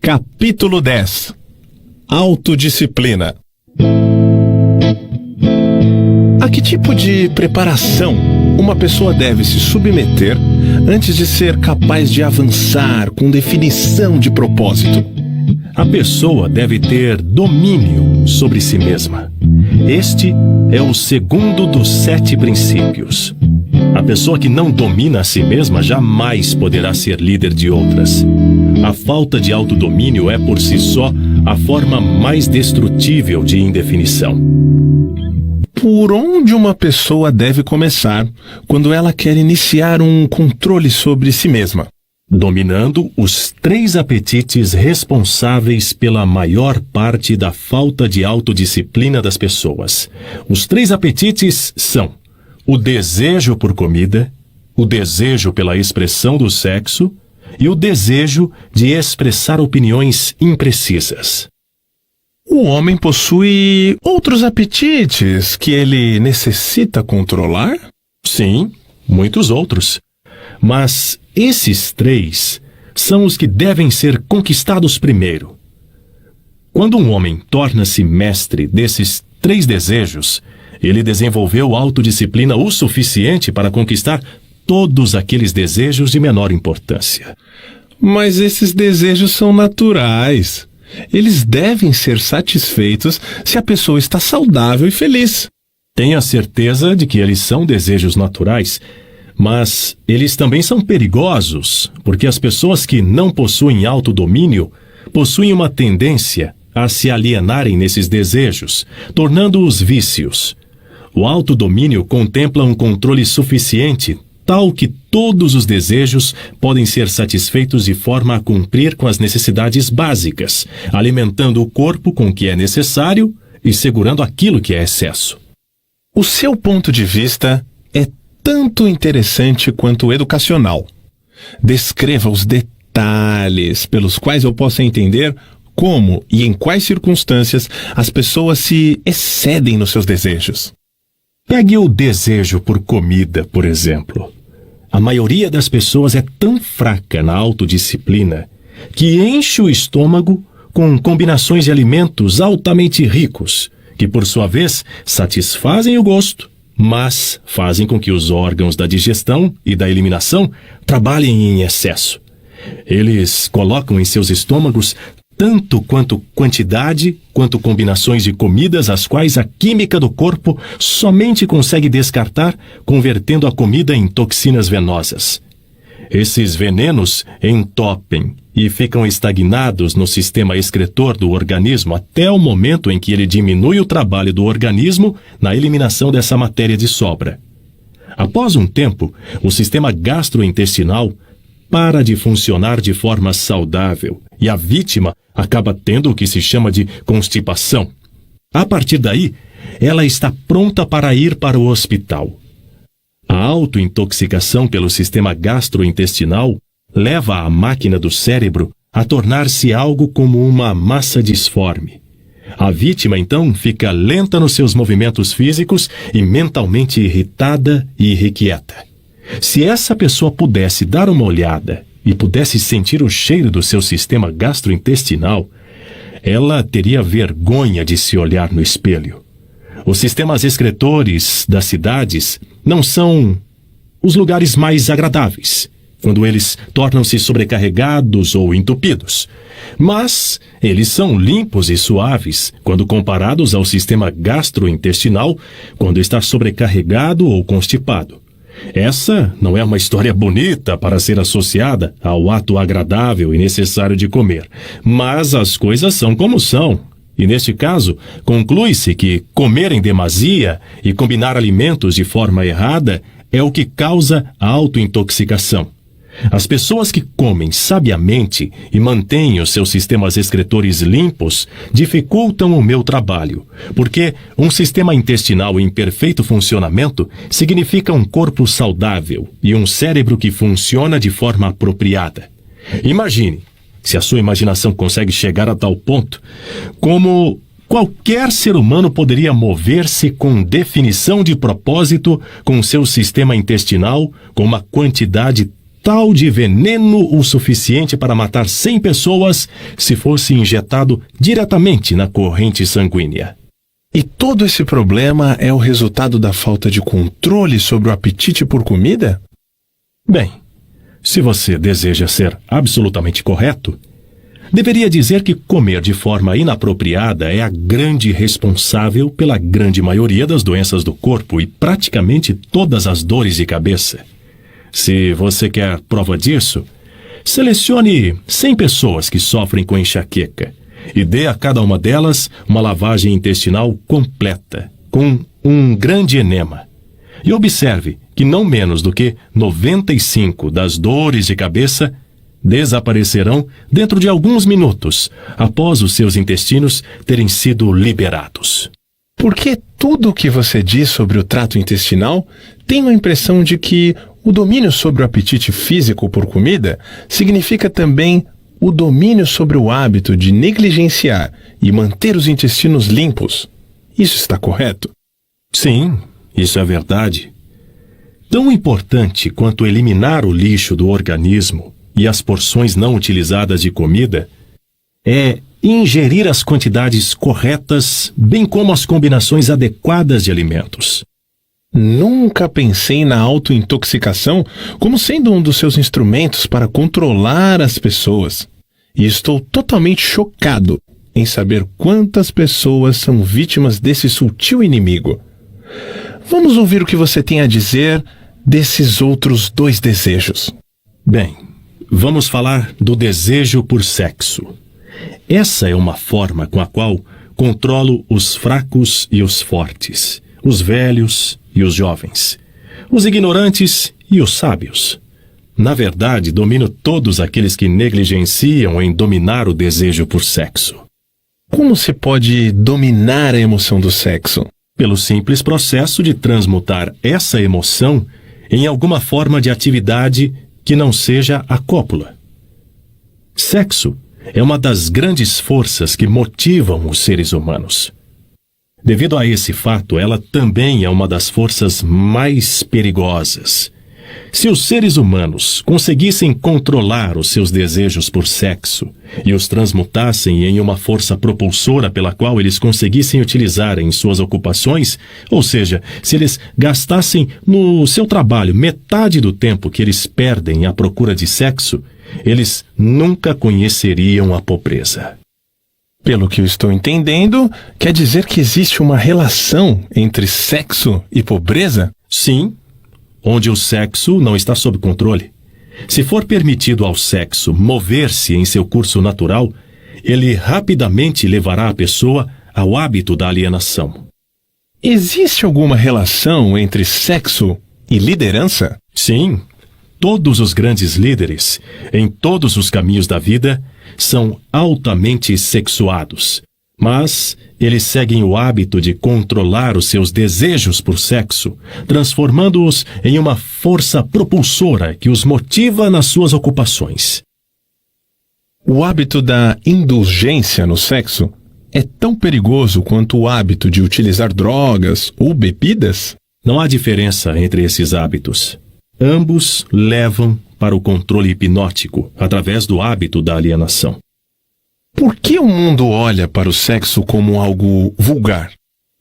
Capítulo 10. Autodisciplina. A que tipo de preparação uma pessoa deve se submeter antes de ser capaz de avançar com definição de propósito? A pessoa deve ter domínio sobre si mesma. Este é o segundo dos 7 princípios. A pessoa que não domina a si mesma jamais poderá ser líder de outras. A falta de autodomínio é por si só a forma mais destrutível de indefinição. Por onde uma pessoa deve começar quando ela quer iniciar um controle sobre si mesma? Dominando os 3 apetites responsáveis pela maior parte da falta de autodisciplina das pessoas. Os 3 apetites são o desejo por comida, o desejo pela expressão do sexo e o desejo de expressar opiniões imprecisas. O homem possui outros apetites que ele necessita controlar? Sim, muitos outros. Mas esses 3 são os que devem ser conquistados primeiro. Quando um homem torna-se mestre desses 3 desejos, ele desenvolveu autodisciplina o suficiente para conquistar todos aqueles desejos de menor importância. Mas esses desejos são naturais. Eles devem ser satisfeitos se a pessoa está saudável e feliz. Tenha certeza de que eles são desejos naturais, mas eles também são perigosos, porque as pessoas que não possuem autodomínio possuem uma tendência a se alienarem nesses desejos, tornando-os vícios. O autodomínio contempla um controle suficiente, tal que todos os desejos podem ser satisfeitos de forma a cumprir com as necessidades básicas, alimentando o corpo com o que é necessário e segurando aquilo que é excesso. O seu ponto de vista é tanto interessante quanto educacional. Descreva os detalhes pelos quais eu possa entender como e em quais circunstâncias as pessoas se excedem nos seus desejos. Pegue o desejo por comida, por exemplo. A maioria das pessoas é tão fraca na autodisciplina que enche o estômago com combinações de alimentos altamente ricos, que por sua vez satisfazem o gosto, mas fazem com que os órgãos da digestão e da eliminação trabalhem em excesso. Eles colocam em seus estômagos tanto quanto quantidade, quanto combinações de comidas as quais a química do corpo somente consegue descartar, convertendo a comida em toxinas venosas. Esses venenos entopem e ficam estagnados no sistema excretor do organismo até o momento em que ele diminui o trabalho do organismo na eliminação dessa matéria de sobra. Após um tempo, o sistema gastrointestinal para de funcionar de forma saudável e a vítima acaba tendo o que se chama de constipação. A partir daí, ela está pronta para ir para o hospital. A autointoxicação pelo sistema gastrointestinal leva a máquina do cérebro a tornar-se algo como uma massa disforme. A vítima, então, fica lenta nos seus movimentos físicos e mentalmente irritada e irrequieta. Se essa pessoa pudesse dar uma olhada e pudesse sentir o cheiro do seu sistema gastrointestinal, ela teria vergonha de se olhar no espelho. Os sistemas excretores das cidades não são os lugares mais agradáveis, quando eles tornam-se sobrecarregados ou entupidos. Mas eles são limpos e suaves quando comparados ao sistema gastrointestinal, quando está sobrecarregado ou constipado. Essa não é uma história bonita para ser associada ao ato agradável e necessário de comer, mas as coisas são como são. E neste caso, conclui-se que comer em demasia e combinar alimentos de forma errada é o que causa a autointoxicação. As pessoas que comem sabiamente e mantêm os seus sistemas excretores limpos dificultam o meu trabalho, porque um sistema intestinal em perfeito funcionamento significa um corpo saudável e um cérebro que funciona de forma apropriada. Imagine, se a sua imaginação consegue chegar a tal ponto, como qualquer ser humano poderia mover-se com definição de propósito com seu sistema intestinal com uma quantidade tal de veneno o suficiente para matar 100 pessoas se fosse injetado diretamente na corrente sanguínea. E todo esse problema é o resultado da falta de controle sobre o apetite por comida? Bem, se você deseja ser absolutamente correto, deveria dizer que comer de forma inapropriada é a grande responsável pela grande maioria das doenças do corpo e praticamente todas as dores de cabeça. Se você quer prova disso, selecione 100 pessoas que sofrem com enxaqueca e dê a cada uma delas uma lavagem intestinal completa, com um grande enema. E observe que não menos do que 95 das dores de cabeça desaparecerão dentro de alguns minutos, após os seus intestinos terem sido liberados. Porque tudo o que você diz sobre o trato intestinal, tenho a impressão de que o domínio sobre o apetite físico por comida significa também o domínio sobre o hábito de negligenciar e manter os intestinos limpos. Isso está correto? Sim, isso é verdade. Tão importante quanto eliminar o lixo do organismo e as porções não utilizadas de comida é ingerir as quantidades corretas, bem como as combinações adequadas de alimentos. Nunca pensei na autointoxicação como sendo um dos seus instrumentos para controlar as pessoas. E estou totalmente chocado em saber quantas pessoas são vítimas desse sutil inimigo. Vamos ouvir o que você tem a dizer desses outros 2 desejos. Bem, vamos falar do desejo por sexo. Essa é uma forma com a qual controlo os fracos e os fortes, os velhos e os jovens, os ignorantes e os sábios. Na verdade, domino todos aqueles que negligenciam em dominar o desejo por sexo. Como se pode dominar a emoção do sexo? Pelo simples processo de transmutar essa emoção em alguma forma de atividade que não seja a cópula. Sexo é uma das grandes forças que motivam os seres humanos. Devido a esse fato, ela também é uma das forças mais perigosas. Se os seres humanos conseguissem controlar os seus desejos por sexo e os transmutassem em uma força propulsora pela qual eles conseguissem utilizar em suas ocupações, ou seja, se eles gastassem no seu trabalho metade do tempo que eles perdem à procura de sexo, eles nunca conheceriam a pobreza. Pelo que eu estou entendendo, quer dizer que existe uma relação entre sexo e pobreza? Sim, onde o sexo não está sob controle. Se for permitido ao sexo mover-se em seu curso natural, ele rapidamente levará a pessoa ao hábito da alienação. Existe alguma relação entre sexo e liderança? Sim, todos os grandes líderes, em todos os caminhos da vida, são altamente sexuados. Mas eles seguem o hábito de controlar os seus desejos por sexo, transformando-os em uma força propulsora que os motiva nas suas ocupações. O hábito da indulgência no sexo é tão perigoso quanto o hábito de utilizar drogas ou bebidas? Não há diferença entre esses hábitos. Ambos levam para o controle hipnótico através do hábito da alienação. Por que o mundo olha para o sexo como algo vulgar?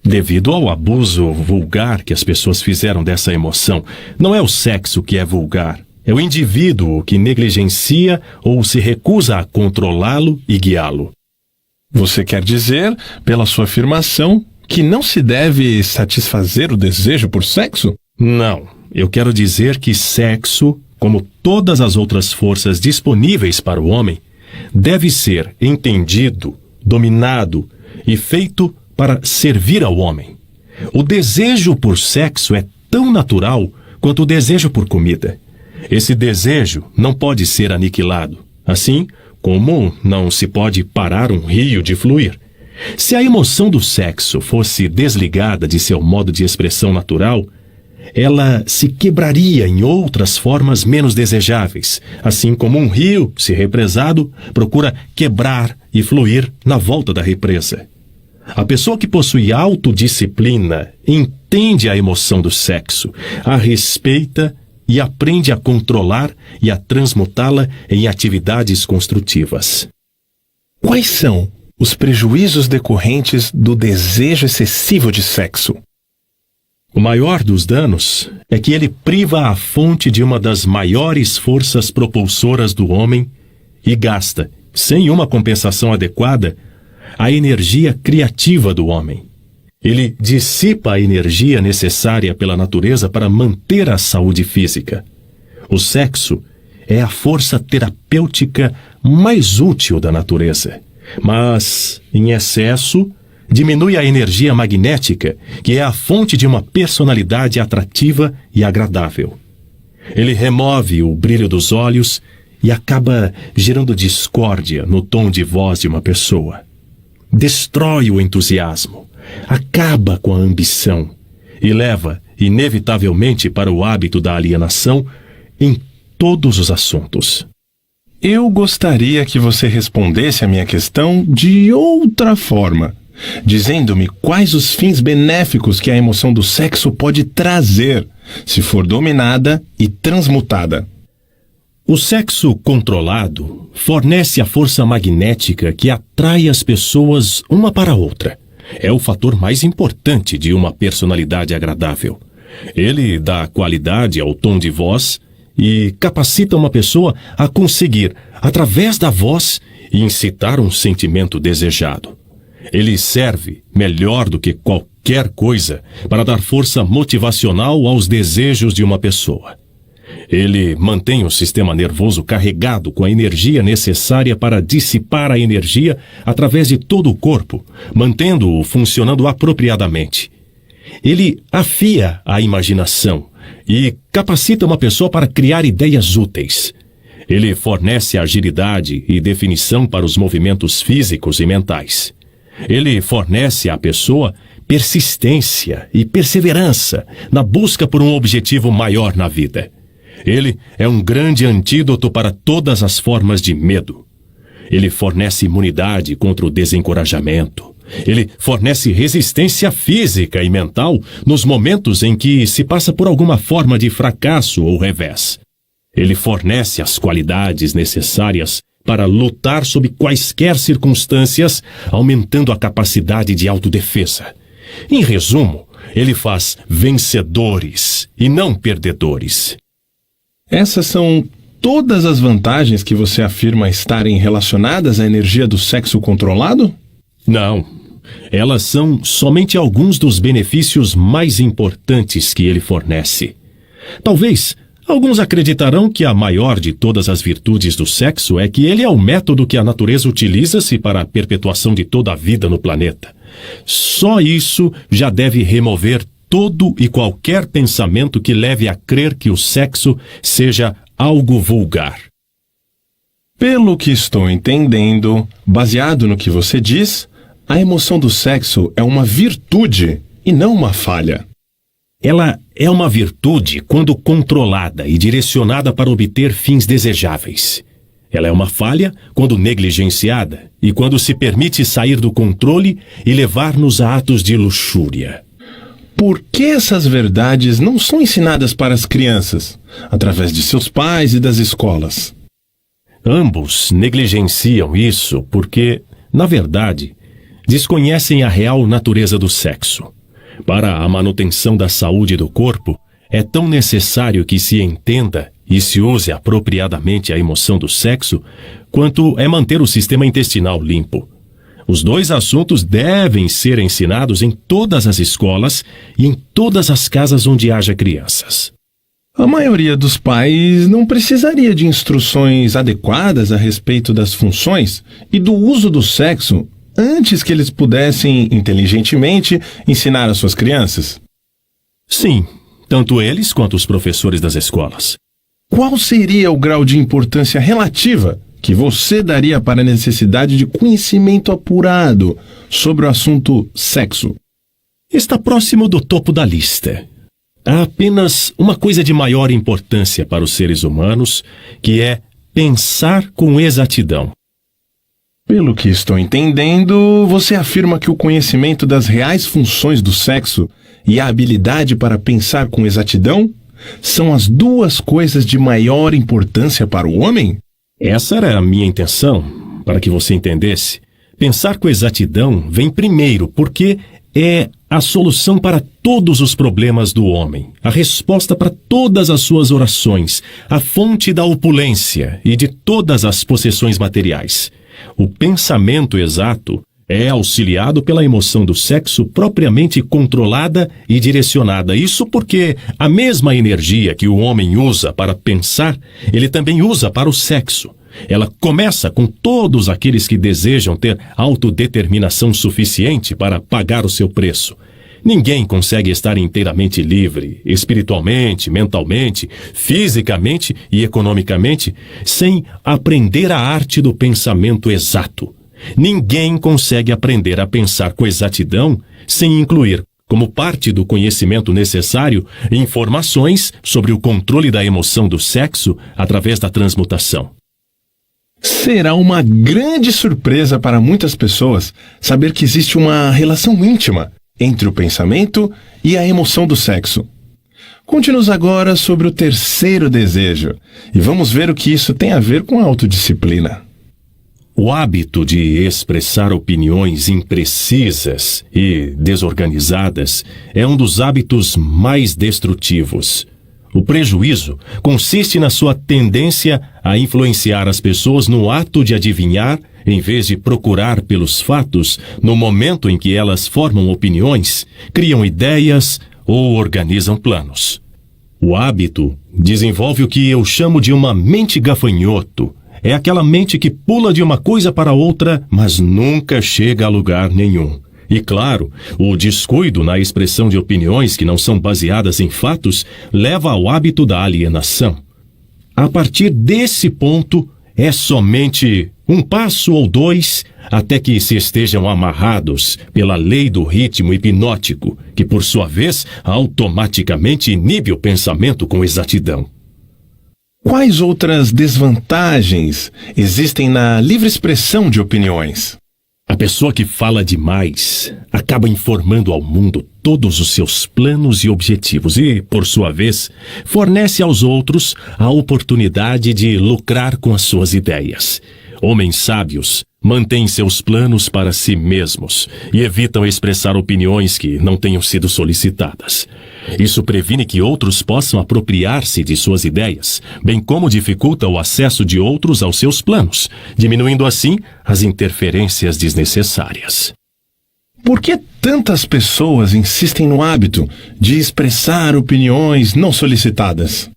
Devido ao abuso vulgar que as pessoas fizeram dessa emoção, não é o sexo que é vulgar, é o indivíduo que negligencia ou se recusa a controlá-lo e guiá-lo. Você quer dizer, pela sua afirmação, que não se deve satisfazer o desejo por sexo? Não, eu quero dizer que sexo, como todas as outras forças disponíveis para o homem, deve ser entendido, dominado e feito para servir ao homem. O desejo por sexo é tão natural quanto o desejo por comida. Esse desejo não pode ser aniquilado, assim como não se pode parar um rio de fluir. Se a emoção do sexo fosse desligada de seu modo de expressão natural, ela se quebraria em outras formas menos desejáveis, assim como um rio, se represado, procura quebrar e fluir na volta da represa. A pessoa que possui autodisciplina entende a emoção do sexo, a respeita e aprende a controlar e a transmutá-la em atividades construtivas. Quais são os prejuízos decorrentes do desejo excessivo de sexo? O maior dos danos é que ele priva a fonte de uma das maiores forças propulsoras do homem e gasta, sem uma compensação adequada, a energia criativa do homem. Ele dissipa a energia necessária pela natureza para manter a saúde física. O sexo é a força terapêutica mais útil da natureza, mas, em excesso, diminui a energia magnética, que é a fonte de uma personalidade atrativa e agradável. Ele remove o brilho dos olhos e acaba gerando discórdia no tom de voz de uma pessoa. Destrói o entusiasmo, acaba com a ambição e leva, inevitavelmente, para o hábito da alienação em todos os assuntos. Eu gostaria que você respondesse a minha questão de outra forma, dizendo-me quais os fins benéficos que a emoção do sexo pode trazer, se for dominada e transmutada. O sexo controlado fornece a força magnética que atrai as pessoas uma para a outra. É o fator mais importante de uma personalidade agradável. Ele dá qualidade ao tom de voz e capacita uma pessoa a conseguir, através da voz, incitar um sentimento desejado. Ele serve, melhor do que qualquer coisa, para dar força motivacional aos desejos de uma pessoa. Ele mantém o sistema nervoso carregado com a energia necessária para dissipar a energia através de todo o corpo, mantendo-o funcionando apropriadamente. Ele afia a imaginação e capacita uma pessoa para criar ideias úteis. Ele fornece agilidade e definição para os movimentos físicos e mentais. Ele fornece à pessoa persistência e perseverança na busca por um objetivo maior na vida. Ele é um grande antídoto para todas as formas de medo. Ele fornece imunidade contra o desencorajamento. Ele fornece resistência física e mental nos momentos em que se passa por alguma forma de fracasso ou revés. Ele fornece as qualidades necessárias para lutar sob quaisquer circunstâncias, aumentando a capacidade de autodefesa. Em resumo, ele faz vencedores e não perdedores. Essas são todas as vantagens que você afirma estarem relacionadas à energia do sexo controlado? Não. Elas são somente alguns dos benefícios mais importantes que ele fornece. Talvez alguns acreditarão que a maior de todas as virtudes do sexo é que ele é o método que a natureza utiliza-se para a perpetuação de toda a vida no planeta. Só isso já deve remover todo e qualquer pensamento que leve a crer que o sexo seja algo vulgar. Pelo que estou entendendo, baseado no que você diz, a emoção do sexo é uma virtude e não uma falha. Ela é uma virtude quando controlada e direcionada para obter fins desejáveis. Ela é uma falha quando negligenciada e quando se permite sair do controle e levar-nos a atos de luxúria. Por que essas verdades não são ensinadas para as crianças, através de seus pais e das escolas? Ambos negligenciam isso porque, na verdade, desconhecem a real natureza do sexo. Para a manutenção da saúde do corpo, é tão necessário que se entenda e se use apropriadamente a emoção do sexo, quanto é manter o sistema intestinal limpo. Os dois assuntos devem ser ensinados em todas as escolas e em todas as casas onde haja crianças. A maioria dos pais não precisaria de instruções adequadas a respeito das funções e do uso do sexo antes que eles pudessem, inteligentemente, ensinar às suas crianças? Sim, tanto eles quanto os professores das escolas. Qual seria o grau de importância relativa que você daria para a necessidade de conhecimento apurado sobre o assunto sexo? Está próximo do topo da lista. Há apenas uma coisa de maior importância para os seres humanos, que é pensar com exatidão. Pelo que estou entendendo, você afirma que o conhecimento das reais funções do sexo e a habilidade para pensar com exatidão são as duas coisas de maior importância para o homem? Essa era a minha intenção, para que você entendesse. Pensar com exatidão vem primeiro, porque é a solução para todos os problemas do homem, a resposta para todas as suas orações, a fonte da opulência e de todas as possessões materiais. O pensamento exato é auxiliado pela emoção do sexo propriamente controlada e direcionada. Isso porque a mesma energia que o homem usa para pensar, ele também usa para o sexo. Ela começa com todos aqueles que desejam ter autodeterminação suficiente para pagar o seu preço. Ninguém consegue estar inteiramente livre, espiritualmente, mentalmente, fisicamente e economicamente, sem aprender a arte do pensamento exato. Ninguém consegue aprender a pensar com exatidão sem incluir, como parte do conhecimento necessário, informações sobre o controle da emoção do sexo através da transmutação. Será uma grande surpresa para muitas pessoas saber que existe uma relação íntima entre o pensamento e a emoção do sexo. Conte-nos agora sobre o terceiro desejo e vamos ver o que isso tem a ver com a autodisciplina. O hábito de expressar opiniões imprecisas e desorganizadas é um dos hábitos mais destrutivos. O prejuízo consiste na sua tendência a influenciar as pessoas no ato de adivinhar, em vez de procurar pelos fatos, no momento em que elas formam opiniões, criam ideias ou organizam planos. O hábito desenvolve o que eu chamo de uma mente gafanhoto. É aquela mente que pula de uma coisa para outra, mas nunca chega a lugar nenhum. E claro, o descuido na expressão de opiniões que não são baseadas em fatos leva ao hábito da alienação. A partir desse ponto, é somente um passo ou dois até que se estejam amarrados pela lei do ritmo hipnótico, que por sua vez automaticamente inibe o pensamento com exatidão. Quais outras desvantagens existem na livre expressão de opiniões? A pessoa que fala demais acaba informando ao mundo todos os seus planos e objetivos e, por sua vez, fornece aos outros a oportunidade de lucrar com as suas ideias. Homens sábios mantêm seus planos para si mesmos e evitam expressar opiniões que não tenham sido solicitadas. Isso previne que outros possam apropriar-se de suas ideias, bem como dificulta o acesso de outros aos seus planos, diminuindo assim as interferências desnecessárias. Por que tantas pessoas insistem no hábito de expressar opiniões não solicitadas?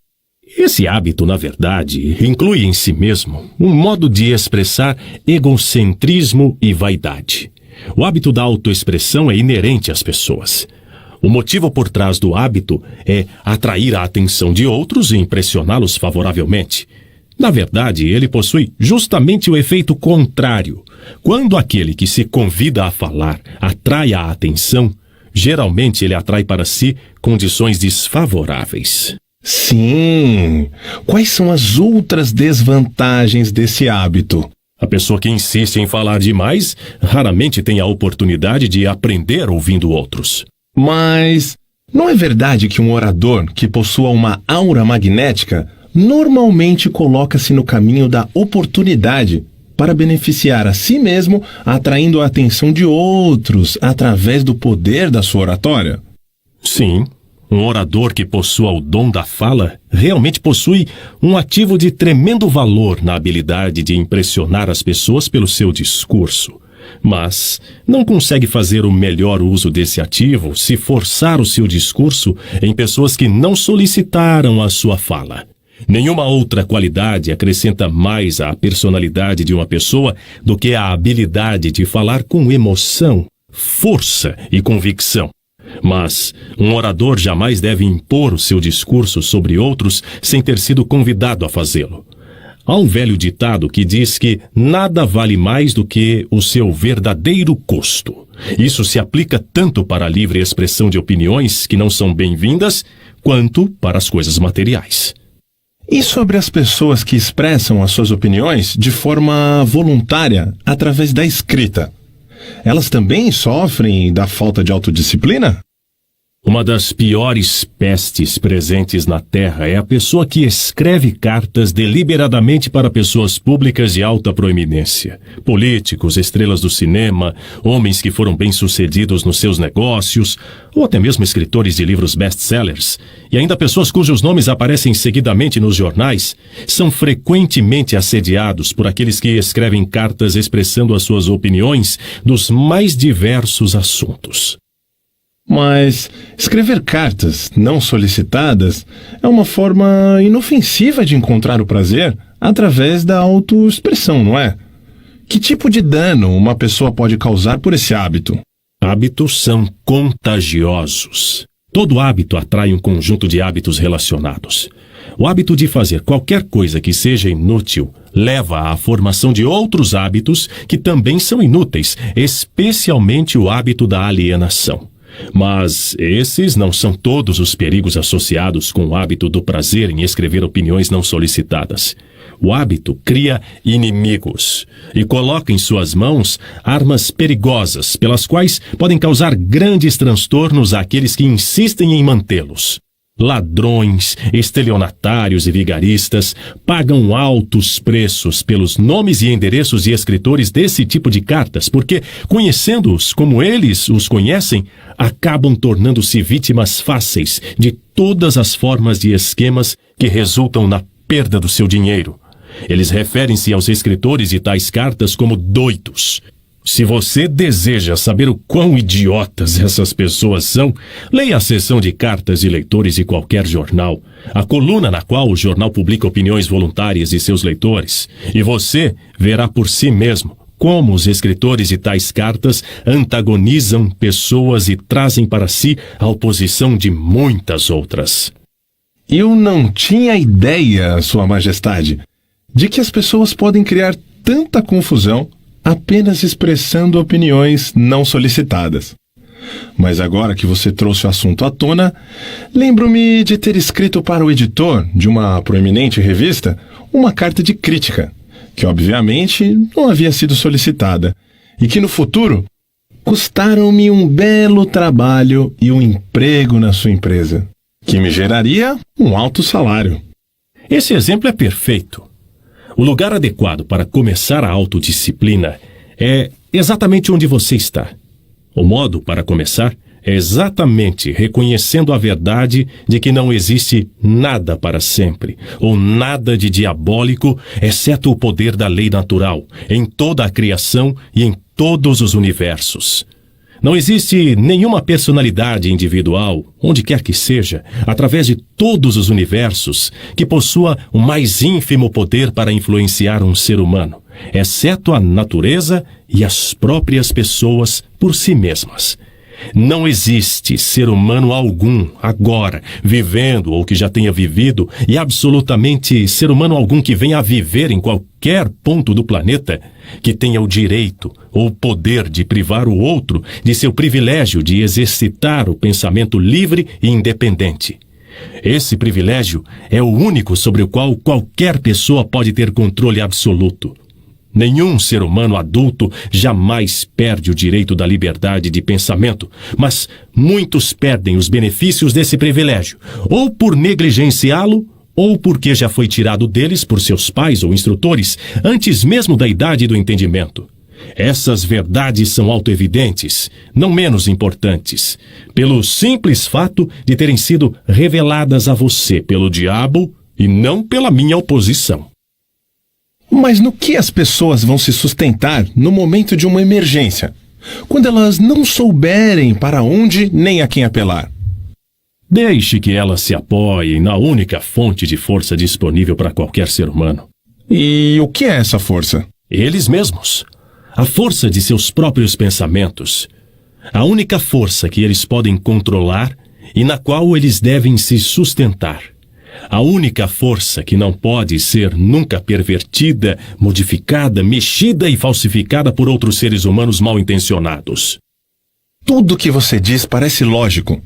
Esse hábito, na verdade, inclui em si mesmo um modo de expressar egocentrismo e vaidade. O hábito da autoexpressão é inerente às pessoas. O motivo por trás do hábito é atrair a atenção de outros e impressioná-los favoravelmente. Na verdade, ele possui justamente o efeito contrário. Quando aquele que se convida a falar atrai a atenção, geralmente ele atrai para si condições desfavoráveis. Sim. Quais são as outras desvantagens desse hábito? A pessoa que insiste em falar demais raramente tem a oportunidade de aprender ouvindo outros. Mas não é verdade que um orador que possua uma aura magnética normalmente coloca-se no caminho da oportunidade para beneficiar a si mesmo, atraindo a atenção de outros através do poder da sua oratória? Sim. Um orador que possua o dom da fala realmente possui um ativo de tremendo valor na habilidade de impressionar as pessoas pelo seu discurso. Mas não consegue fazer o melhor uso desse ativo se forçar o seu discurso em pessoas que não solicitaram a sua fala. Nenhuma outra qualidade acrescenta mais à personalidade de uma pessoa do que a habilidade de falar com emoção, força e convicção. Mas um orador jamais deve impor o seu discurso sobre outros sem ter sido convidado a fazê-lo. Há um velho ditado que diz que nada vale mais do que o seu verdadeiro custo. Isso se aplica tanto para a livre expressão de opiniões que não são bem-vindas, quanto para as coisas materiais. E sobre as pessoas que expressam as suas opiniões de forma voluntária, através da escrita? Elas também sofrem da falta de autodisciplina? Uma das piores pestes presentes na Terra é a pessoa que escreve cartas deliberadamente para pessoas públicas de alta proeminência. Políticos, estrelas do cinema, homens que foram bem-sucedidos nos seus negócios, ou até mesmo escritores de livros best-sellers, e ainda pessoas cujos nomes aparecem seguidamente nos jornais, são frequentemente assediados por aqueles que escrevem cartas expressando as suas opiniões dos mais diversos assuntos. Mas escrever cartas não solicitadas é uma forma inofensiva de encontrar o prazer através da autoexpressão, não é? Que tipo de dano uma pessoa pode causar por esse hábito? Hábitos são contagiosos. Todo hábito atrai um conjunto de hábitos relacionados. O hábito de fazer qualquer coisa que seja inútil leva à formação de outros hábitos que também são inúteis, especialmente o hábito da alienação. Mas esses não são todos os perigos associados com o hábito do prazer em escrever opiniões não solicitadas. O hábito cria inimigos e coloca em suas mãos armas perigosas, pelas quais podem causar grandes transtornos àqueles que insistem em mantê-los. Ladrões, estelionatários e vigaristas pagam altos preços pelos nomes e endereços de escritores desse tipo de cartas, porque, conhecendo-os como eles os conhecem, acabam tornando-se vítimas fáceis de todas as formas de esquemas que resultam na perda do seu dinheiro. Eles referem-se aos escritores de tais cartas como doidos. Se você deseja saber o quão idiotas essas pessoas são, leia a seção de cartas de leitores de qualquer jornal, a coluna na qual o jornal publica opiniões voluntárias de seus leitores, e você verá por si mesmo como os escritores de tais cartas antagonizam pessoas e trazem para si a oposição de muitas outras. Eu não tinha ideia, Sua Majestade, de que as pessoas podem criar tanta confusão apenas expressando opiniões não solicitadas. Mas agora que você trouxe o assunto à tona, lembro-me de ter escrito para o editor de uma proeminente revista uma carta de crítica, que obviamente não havia sido solicitada, e que no futuro custaram-me um belo trabalho e um emprego na sua empresa, que me geraria um alto salário. Esse exemplo é perfeito. O lugar adequado para começar a autodisciplina é exatamente onde você está. O modo para começar é exatamente reconhecendo a verdade de que não existe nada para sempre, ou nada de diabólico, exceto o poder da lei natural, em toda a criação e em todos os universos. Não existe nenhuma personalidade individual, onde quer que seja, através de todos os universos, que possua o mais ínfimo poder para influenciar um ser humano, exceto a natureza e as próprias pessoas por si mesmas. Não existe ser humano algum, agora, vivendo ou que já tenha vivido, e absolutamente ser humano algum que venha a viver em qualquer ponto do planeta, que tenha o direito ou o poder de privar o outro de seu privilégio de exercitar o pensamento livre e independente. Esse privilégio é o único sobre o qual qualquer pessoa pode ter controle absoluto. Nenhum ser humano adulto jamais perde o direito da liberdade de pensamento, mas muitos perdem os benefícios desse privilégio, ou por negligenciá-lo, ou porque já foi tirado deles por seus pais ou instrutores antes mesmo da idade do entendimento. Essas verdades são autoevidentes, não menos importantes, pelo simples fato de terem sido reveladas a você pelo diabo e não pela minha oposição. Mas no que as pessoas vão se sustentar no momento de uma emergência, quando elas não souberem para onde nem a quem apelar? Deixe que elas se apoiem na única fonte de força disponível para qualquer ser humano. E o que é essa força? Eles mesmos. A força de seus próprios pensamentos. A única força que eles podem controlar e na qual eles devem se sustentar. A única força que não pode ser nunca pervertida, modificada, mexida e falsificada por outros seres humanos mal intencionados. Tudo o que você diz parece lógico,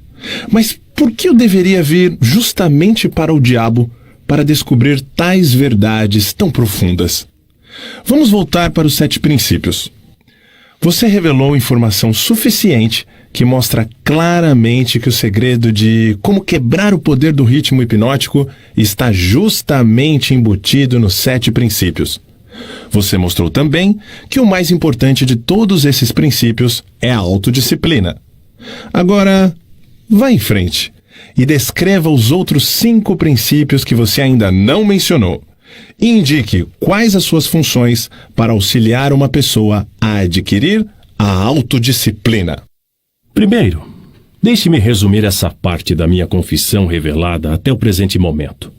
mas por que eu deveria vir justamente para o diabo para descobrir tais verdades tão profundas? Vamos voltar para os 7 princípios. Você revelou informação suficiente que mostra claramente que o segredo de como quebrar o poder do ritmo hipnótico está justamente embutido nos 7 princípios. Você mostrou também que o mais importante de todos esses princípios é a autodisciplina. Agora, vá em frente e descreva os outros 5 princípios que você ainda não mencionou. E indique quais as suas funções para auxiliar uma pessoa a adquirir a autodisciplina. Primeiro, deixe-me resumir essa parte da minha confissão revelada até o presente momento.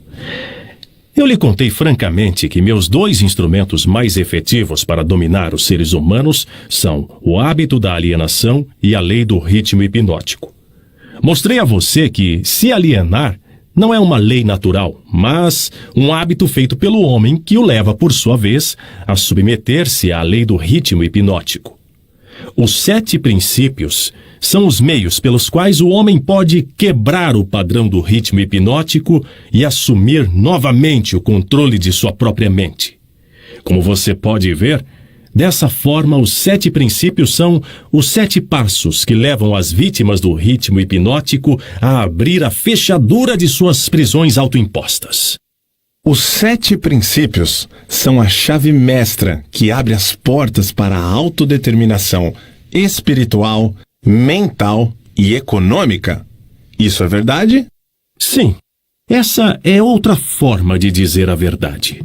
Eu lhe contei francamente que meus 2 instrumentos mais efetivos para dominar os seres humanos são o hábito da alienação e a lei do ritmo hipnótico. Mostrei a você que se alienar não é uma lei natural, mas um hábito feito pelo homem que o leva, por sua vez, a submeter-se à lei do ritmo hipnótico. Os 7 princípios são os meios pelos quais o homem pode quebrar o padrão do ritmo hipnótico e assumir novamente o controle de sua própria mente. Como você pode ver, dessa forma, os 7 princípios são os 7 passos que levam as vítimas do ritmo hipnótico a abrir a fechadura de suas prisões autoimpostas. Os 7 princípios são a chave mestra que abre as portas para a autodeterminação espiritual, mental e econômica. Isso é verdade? Sim, essa é outra forma de dizer a verdade.